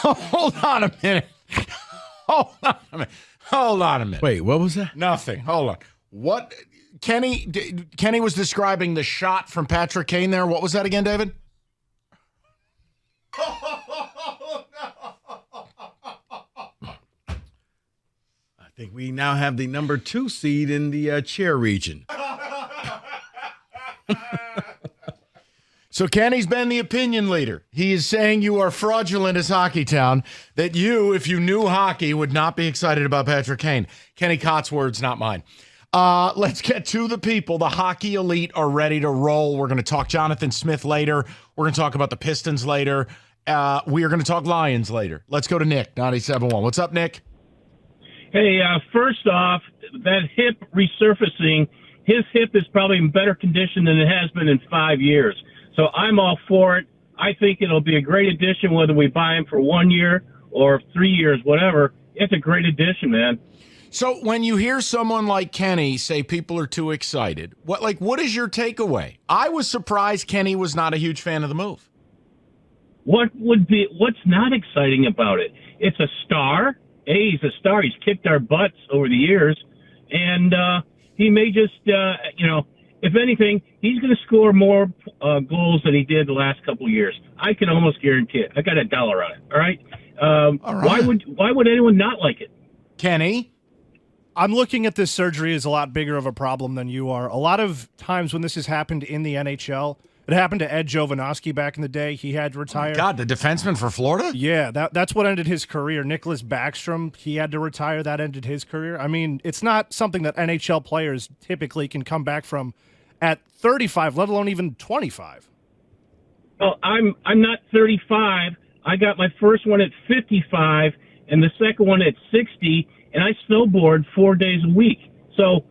Hold on a minute. Hold on a minute. Wait, what was that? Nothing. Hold on. What? Kenny was describing the shot from Patrick Kane there. What was that again, David? I think we now have the number 2 seed in the chair region. So Kenny's been the opinion leader. He is saying you are fraudulent as Hockey Town, that you, if you knew hockey, would not be excited about Patrick Kane. Kenny Cott's words, not mine. Let's get to the people. The hockey elite are ready to roll. We're going to talk Jonathan Smith later. We're going to talk about the Pistons later. We are going to talk Lions later. Let's go to Nick, 97.1. What's up, Nick? Hey, first off, that hip resurfacing, his hip is probably in better condition than it has been in 5 years. So I'm all for it. I think it'll be a great addition, whether we buy him for 1 year or 3 years, whatever. It's a great addition, man. So when you hear someone like Kenny say people are too excited, what is your takeaway? I was surprised Kenny was not a huge fan of the move. What's not exciting about it? It's a star. Hey, he's a star. He's kicked our butts over the years. And he may just, if anything, he's going to score more goals than he did the last couple of years. I can almost guarantee it. I got $1 on it. All right. All right. Why would anyone not like it? Kenny? I'm looking at this surgery as a lot bigger of a problem than you are. A lot of times when this has happened in the NHL, it happened to Ed Jovanovski back in the day. He had to retire. Oh God, the defenseman for Florida? Yeah, that's what ended his career. Nicholas Backstrom, he had to retire. That ended his career. I mean, it's not something that NHL players typically can come back from at 35, let alone even 25. Well, I'm not 35. I got my first one at 55 and the second one at 60, and I snowboard 4 days a week. So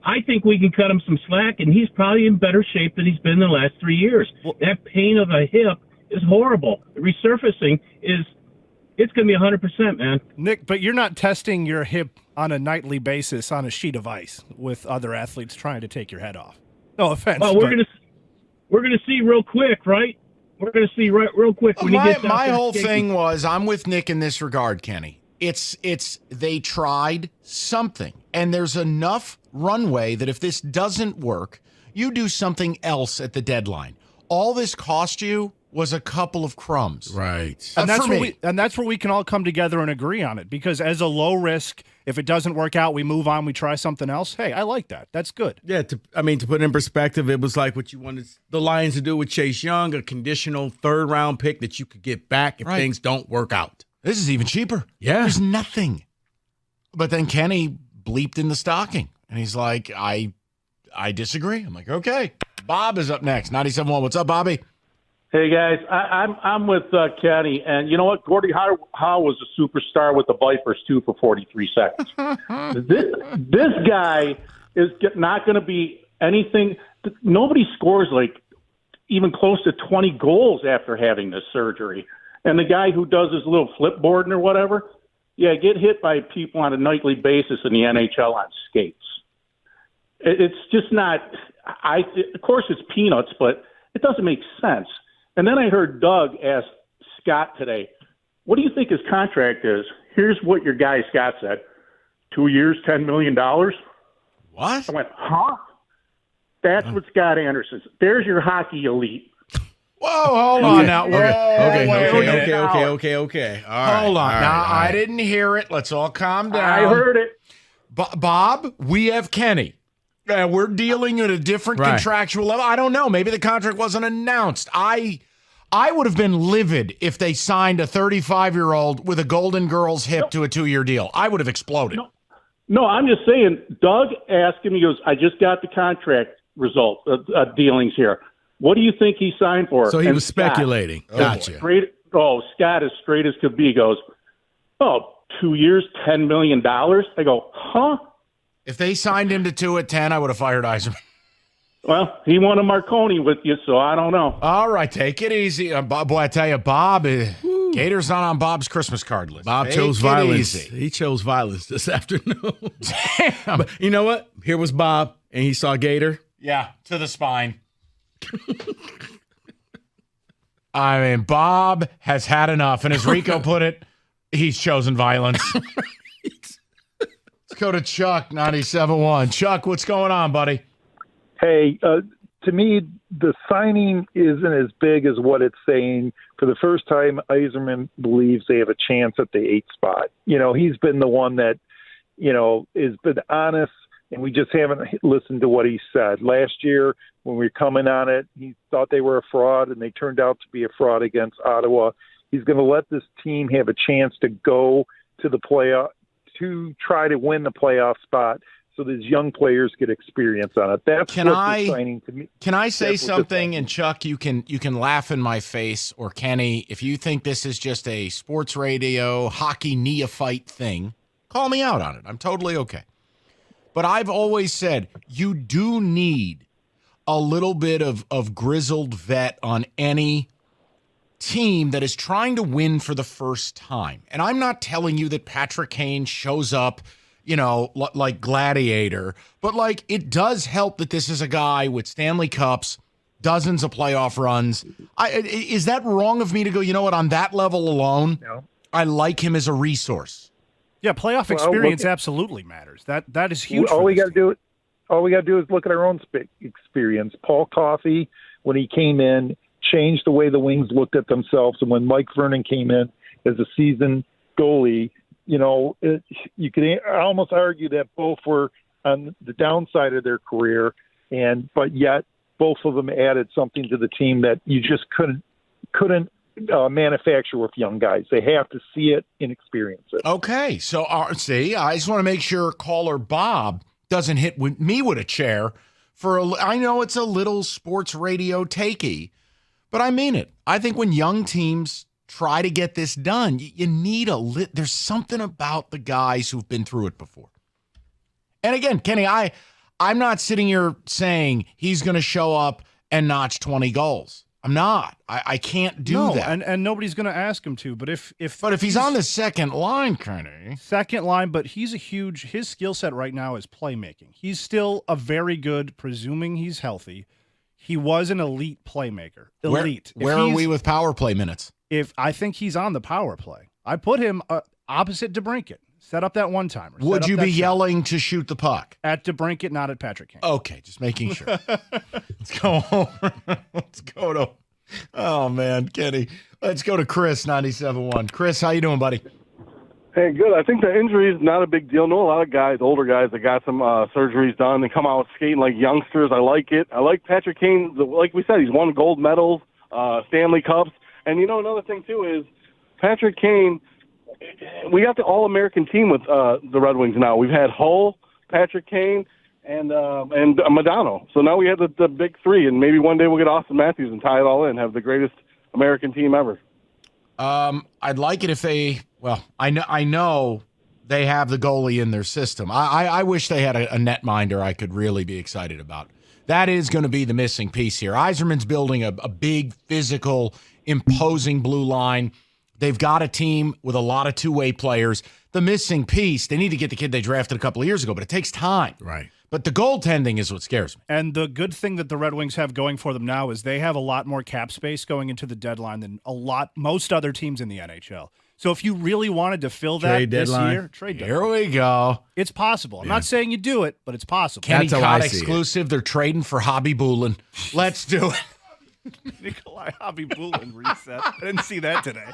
I think we can cut him some slack, and he's probably in better shape than he's been the last 3 years. That pain of a hip is horrible. The resurfacing it's going to be 100%, man. Nick, but you're not testing your hip on a nightly basis on a sheet of ice with other athletes trying to take your head off. No offense. Well, we're gonna see real quick, right? We're gonna see real quick. When My whole thing was, I'm with Nick in this regard, Kenny. It's they tried something, and there's enough runway that if this doesn't work, you do something else at the deadline. All this cost you was a couple of crumbs. Right. And that's where we can all come together and agree on it, because as a low risk, if it doesn't work out, we move on, we try something else. Hey, I like that. That's good. Yeah, to put it in perspective, it was like what you wanted the Lions to do with Chase Young, a conditional third-round pick that you could get back if things don't work out. This is even cheaper. Yeah. There's nothing. But then Kenny bleeped in the stocking, and he's like, I disagree. I'm like, okay. Bob is up next, 97.1. What's up, Bobby? Hey guys, I'm with Kenny, and you know what? Gordie Howe was a superstar with the Vipers too for 43 seconds. this guy is not going to be anything. Nobody scores like even close to 20 goals after having this surgery. And the guy who does his little flipboarding or whatever, get hit by people on a nightly basis in the NHL on skates. It's just not. Of course, it's peanuts, but it doesn't make sense. And then I heard Doug ask Scott today, what do you think his contract is? Here's what your guy Scott said. 2 years, $10 million. What? I went, huh? That's what Scott Anderson said. There's your hockey elite. Whoa, hold on now. Okay. All right. Hold on. All Now, right. I didn't hear it. Let's all calm down. I heard it. Bob, we have Kenny. We're dealing at a different contractual level. I don't know. Maybe the contract wasn't announced. I would have been livid if they signed a 35-year-old with a Golden Girls hip to a 2-year deal. I would have exploded. No, I'm just saying, Doug asked him, he goes, I just got the contract result dealings here. What do you think he signed for? So he and was speculating. Gotcha. Scott as straight as could be goes, 2 years, $10 million? I go, huh? If they signed him to 2 at 10, I would have fired Eiserman. Well, he won a Marconi with you, so I don't know. All right, take it easy. Boy, I tell you, Bob, Gator's not on Bob's Christmas card list. Bob chose violence. He chose violence this afternoon. Damn. But you know what? Here was Bob, and he saw Gator. Yeah, to the spine. I mean, Bob has had enough. And as Rico put it, he's chosen violence. Let's go to Chuck, 97.1. Chuck, what's going on, buddy? Hey, to me, the signing isn't as big as what it's saying. For the first time, Yzerman believes they have a chance at the 8th spot. He's been the one that, has been honest, and we just haven't listened to what he said. Last year, when we were coming on it, he thought they were a fraud, and they turned out to be a fraud against Ottawa. He's going to let this team have a chance to go to the playoff, to try to win the playoff spot, so these young players get experience on it. That's what's exciting to me. Can I say something? And Chuck, you can laugh in my face, or Kenny, if you think this is just a sports radio hockey neophyte thing, call me out on it. I'm totally okay. But I've always said you do need a little bit of grizzled vet on any team that is trying to win for the first time. And I'm not telling you that Patrick Kane shows up, like Gladiator, but like it does help that this is a guy with Stanley Cups, dozens of playoff runs. Is that wrong of me to go, you know what, on that level alone, No. I like him as a resource? Yeah, playoff experience absolutely matters. That is huge. All we got to do is look at our own experience. Paul Coffey, when he came in, changed the way the Wings looked at themselves. And when Mike Vernon came in as a seasoned goalie, you could almost argue that both were on the downside of their career, but yet both of them added something to the team that you just couldn't manufacture with young guys. They have to see it and experience it. Okay, so I just want to make sure caller Bob doesn't hit me with a chair I know it's a little sports radio takey, but I mean it. I think when young teams try to get this done, you need there's something about the guys who've been through it before. And again, Kenny, I'm not sitting here saying he's going to show up and notch 20 goals. I'm not. I can't do that. And nobody's going to ask him to. But if he's on the second line, Kenny. Second line, but his skill set right now is playmaking. He's still a very good, presuming he's healthy. He was an elite playmaker. Elite. Where are we with power play minutes? If I think he's on the power play, I put him opposite DeBrincat. Set up that one-timer. Would you be yelling to shoot the puck? At DeBrincat, not at Patrick Kane. Okay, just making sure. Let's go over. Let's go to, oh, man, Kenny. Let's go to Chris, 97.1. Chris, how you doing, buddy? Hey, good. I think the injury is not a big deal. I know a lot of guys, older guys, that got some surgeries done. They come out skating like youngsters. I like it. I like Patrick Kane. Like we said, he's won gold medals, Stanley Cups. And, another thing, too, is Patrick Kane, we got the All-American team with the Red Wings now. We've had Hull, Patrick Kane, and Madonna. So now we have the big three, and maybe one day we'll get Austin Matthews and tie it all in, have the greatest American team ever. I'd like it if I know they have the goalie in their system. I wish they had a netminder I could really be excited about. That is going to be the missing piece here. Yzerman's building a big, physical, imposing blue line. They've got a team with a lot of two-way players. The missing piece, they need to get the kid they drafted a couple of years ago, but it takes time. Right. But the goaltending is what scares me. And the good thing that the Red Wings have going for them now is they have a lot more cap space going into the deadline than most other teams in the NHL. So if you really wanted to fill that trade deadline. This year, trade deadline. Here we go. It's possible. I'm not saying you do it, but it's possible. Kenny That's how I Cott see exclusive. They're trading for Hobby Boolin. Let's do it. Nikolai Hobby-Bulin reset. I didn't see that today.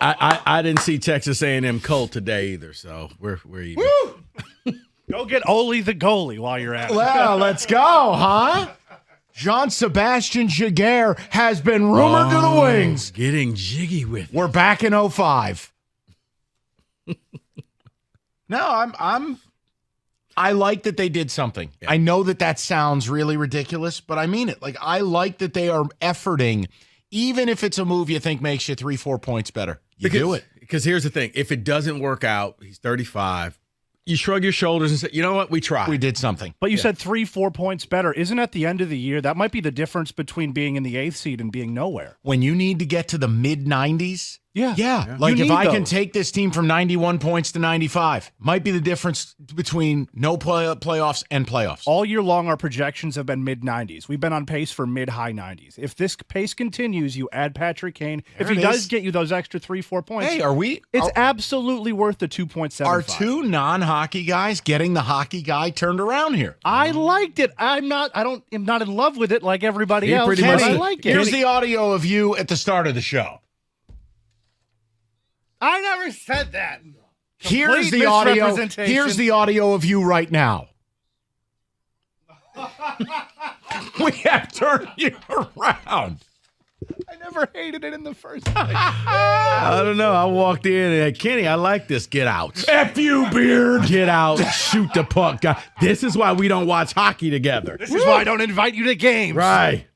I didn't see Texas A&M Colt today either, so we're even. Woo! Go get Ole the goalie while you're at it. Well, let's go, huh? Jean-Sebastien Giguère has been rumored to the Wings. Getting jiggy with it. We're back in 05. No, I like that they did something. Yeah. I know that sounds really ridiculous, but I mean it. Like, I like that they are efforting, even if it's a move you think makes you 3-4 points better. Do it. Because here's the thing. If it doesn't work out, he's 35. You shrug your shoulders and say, you know what? We tried. We did something. But you said 3-4 points better. Isn't at the end of the year, that might be the difference between being in the 8th seed and being nowhere. When you need to get to the mid-90s Yeah. Like You if need I can those. take this team from 91 points to 95, might be the difference between no playoffs and playoffs. All year long, our projections have been mid-90s. We've been on pace for mid-high 90s. If this pace continues, you add Patrick Kane. If he does get you those extra 3-4 points, Hey, it's absolutely worth the 2.75. Are two non-hockey guys getting the hockey guy turned around here? I liked it. I'm not in love with it like everybody else, pretty but much- I like it. Here's the audio of you at the start of the show. I never said that. Here's Complete the audio. misrepresentation. Here's the audio of you right now. We have turned you around. I never hated it in the first place. I don't know. I walked in and Kenny, I like this. Get out. F you, beard. Get out. Shoot the puck. This is why we don't watch hockey together. This is why I don't invite you to games. Right.